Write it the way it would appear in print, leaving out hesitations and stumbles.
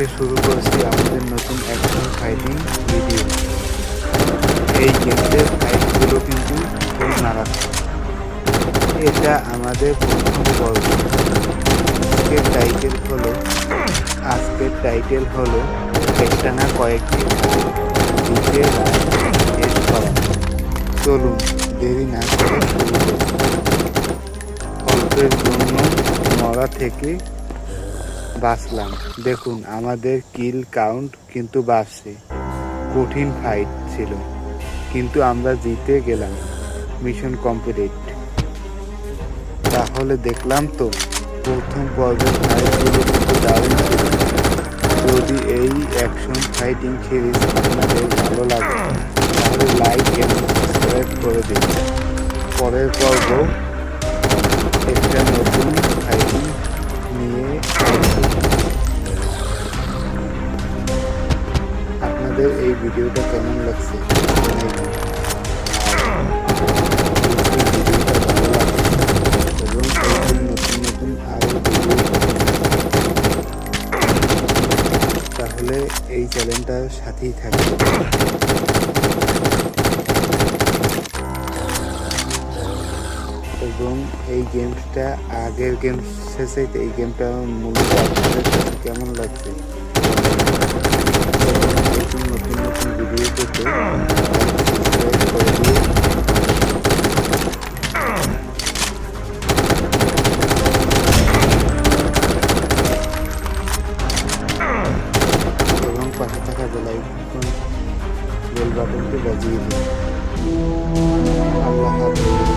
আজকে শুরু করছি আমাদের নতুন অ্যাকশন ফাইটিং ভিডিও। এই গেমের ফাইটগুলো কিন্তু খুব মারাত্মক। এটা আমাদের প্রথম পর্ব। আজকের টাইটেল হলো একটা না কয়েকটি দিতে শেষ করা। চলুন দেরি না করে শুরু করি। অল্পের জন্য মরা থেকে বাঁচলাম। দেখুন আমাদের কিল কাউন্ট কিন্তু বাড়ছে। কঠিন ফাইট ছিল কিন্তু আমরা জিতে গেলাম। Mission complete. তাহলে দেখলাম তো প্রথম পর্বের ফাইটগুলো কিন্তু দারুণ ছিল। যদি এই অ্যাকশন ফাইটিং সিরিজ আপনাদের ভালো লাগে তাহলে লাইক এবং সাবস্ক্রাইব করে দিন। পরের পর্ব একটা নতুন ফাইটিং নিয়ে আপনাদের এই ভিডিওটা কেমন লাগছে এবং নতুন নতুন আরো তাহলে এই চ্যানেলটার সাথেই থাকবে। এবং এই গেমসটা আগের গেমসের চাইতে এই গেমটা মূলত আপনাদের কাছে কেমন লাগছে নতুন নতুন ভিডিও পেতে সাবস্ক্রাইব করে দিয়ে এবং পাশে থাকা বেল বাটনটি বাজিয়ে দিন। আল্লাহ হাফেজ।